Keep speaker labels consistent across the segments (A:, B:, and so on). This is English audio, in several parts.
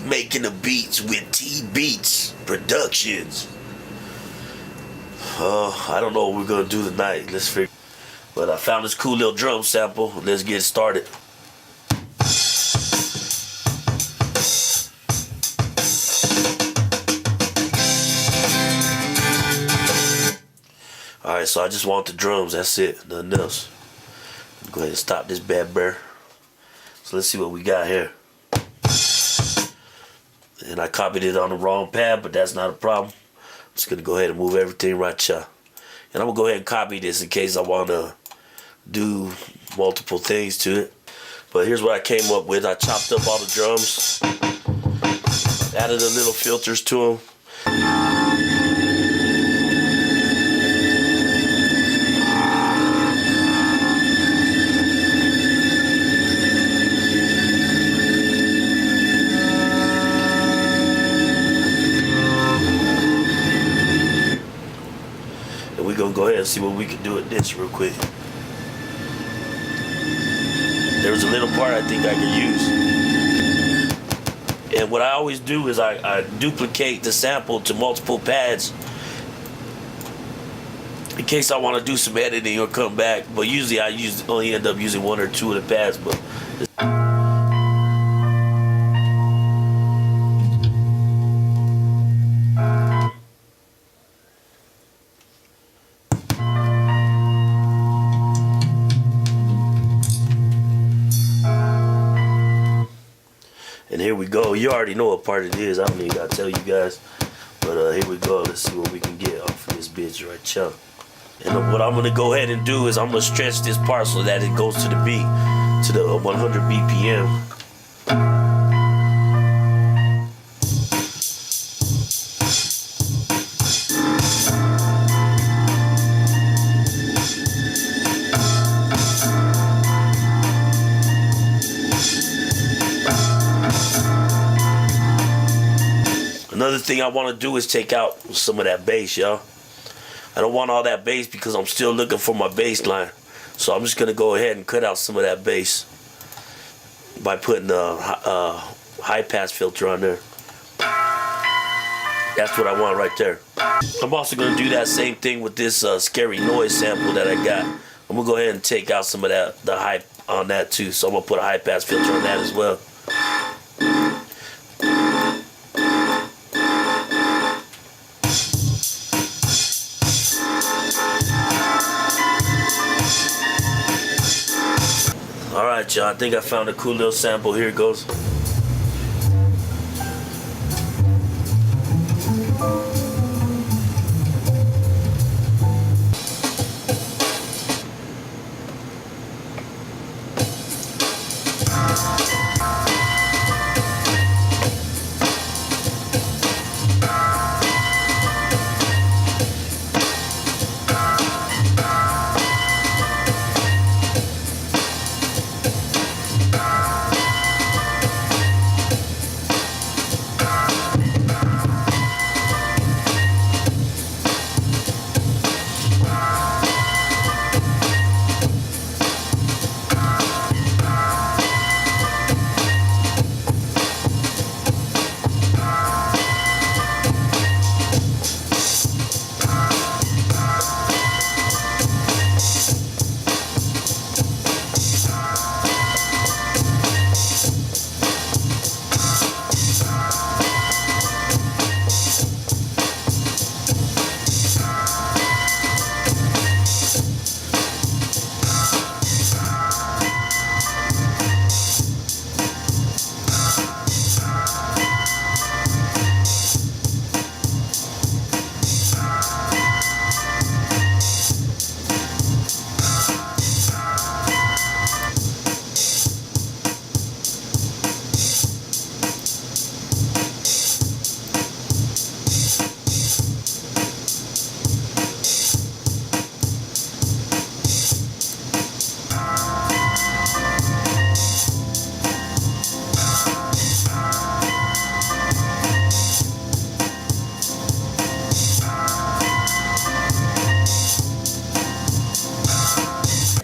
A: Making the beats with TeeBeats Productions. I don't know what we're gonna do tonight. Let's figure. But I found this cool little drum sample. Let's get started. Alright, so I just want the drums. That's it. Nothing else. Go ahead and stop this bad bear. So let's see what we got here. And I copied it on the wrong pad, but that's not a problem. I'm just gonna go ahead and move everything right here. And I'm gonna go ahead and copy this in case I wanna do multiple things to it. But here's what I came up with. I chopped up all the drums, added a little filters to them. We're gonna go ahead and see what we can do with this real quick. There's a little part I think I can use. And what I always do is I duplicate the sample to multiple pads in case I want to do some editing or come back. But usually I only end up using one or two of the pads. But and here we go. You already know what part it is. I don't even gotta tell you guys. But here we go. Let's see what we can get off of this bitch right here. And what I'm gonna go ahead and do is I'm gonna stretch this part so that it goes to the beat, to the 100 BPM. Another thing I want to do is take out some of that bass, y'all. I don't want all that bass because I'm still looking for my bass line. So I'm just going to go ahead and cut out some of that bass by putting a high pass filter on there. That's what I want right there. I'm also going to do that same thing with this scary noise sample that I got. I'm going to go ahead and take out some of that, the hype on that too. So I'm going to put a high pass filter on that as well. Alright, y'all, I think I found a cool little sample. Here it goes.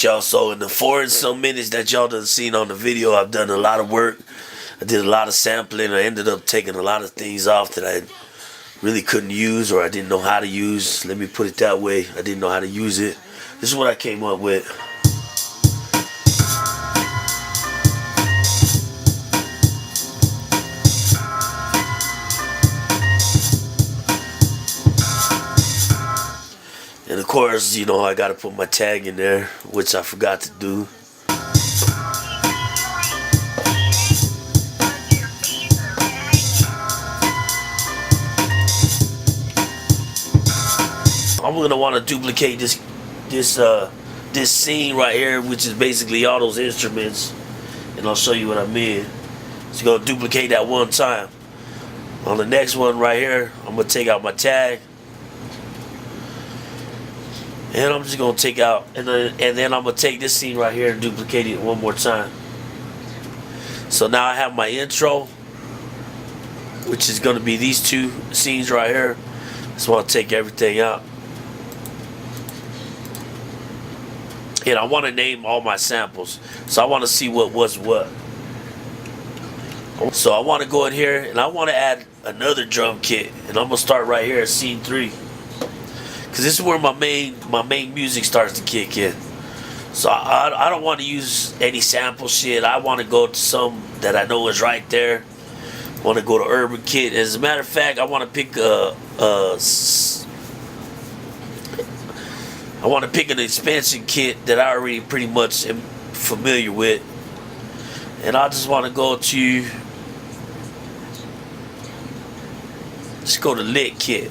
A: y'all. So in the 4 and some minutes that y'all done seen on the video, I've done a lot of work. I did a lot of sampling. I ended up taking a lot of things off that I really couldn't use or I didn't know how to use. Let me put it that way. I didn't know how to use it. This is what I came up with. And of course, you know, I gotta put my tag in there, which I forgot to do. I'm gonna want to duplicate this scene right here, which is basically all those instruments, and I'll show you what I mean. So gonna duplicate that one time. On the next one right here, I'm gonna take out my tag, and I'm just gonna take out, and then I'm gonna take this scene right here and duplicate it one more time. So now I have my intro, which is gonna be these two scenes right here. So I'll take everything out. And I want to name all my samples. So I want to see what was what. So I want to go in here and I want to add another drum kit. And I'm going to start right here at scene 3. Because this is where my main music starts to kick in. So I don't want to use any sample shit. I want to go to some that I know is right there. I want to go to Urban Kit. As a matter of fact, I want to pick I want to pick an expansion kit that I already pretty much am familiar with. And I just want to go to, let's go to Lit Kit.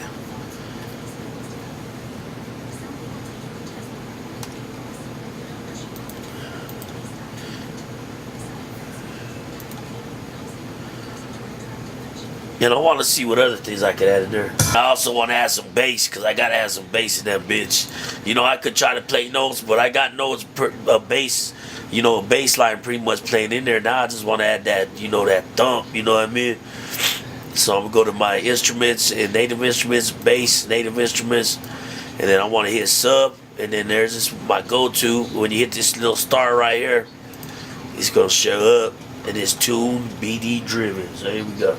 A: And I want to see what other things I could add in there. I also want to add some bass, because I got to add some bass in that bitch. You know, I could try to play notes, but I got notes, a bass, you know, a bass line pretty much playing in there. Now I just want to add that, you know, that thump, you know what I mean? So I'm going to go to my instruments, and Native Instruments, bass, Native Instruments, and then I want to hit sub, and then there's this, my go-to. When you hit this little star right here, it's going to show up, and it's tune BD driven. So here we go.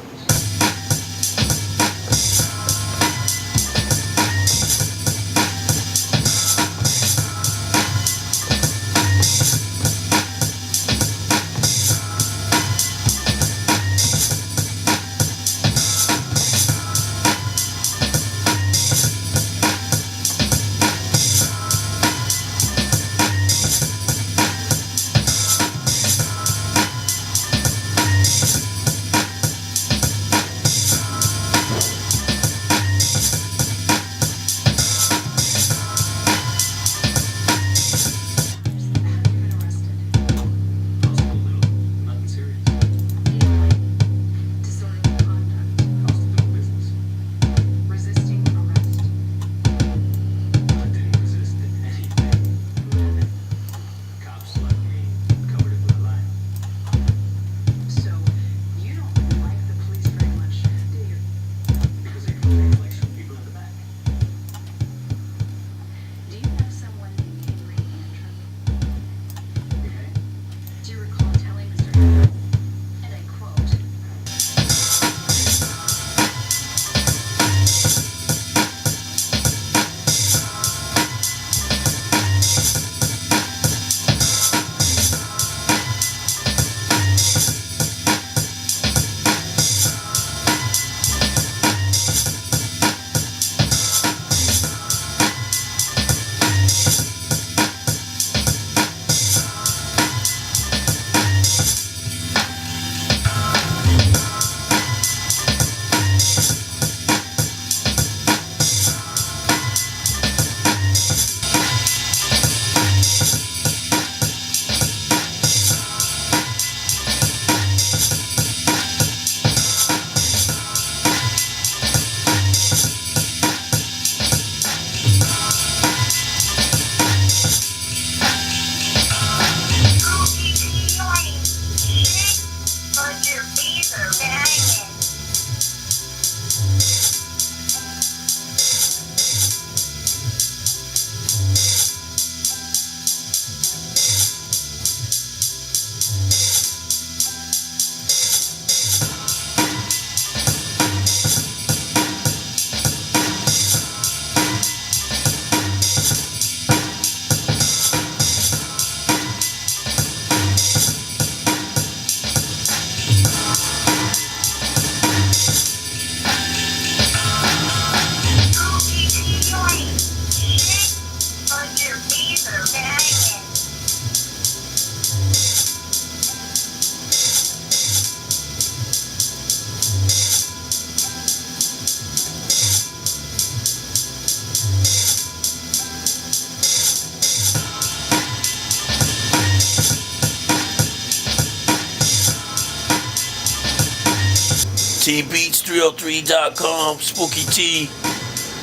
A: TeeBeats303.com, Spooky T,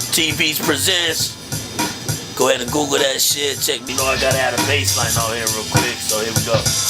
A: TeeBeats presents. Go ahead and Google that shit. Check me. You know I gotta add a bass line out here real quick. So here we go.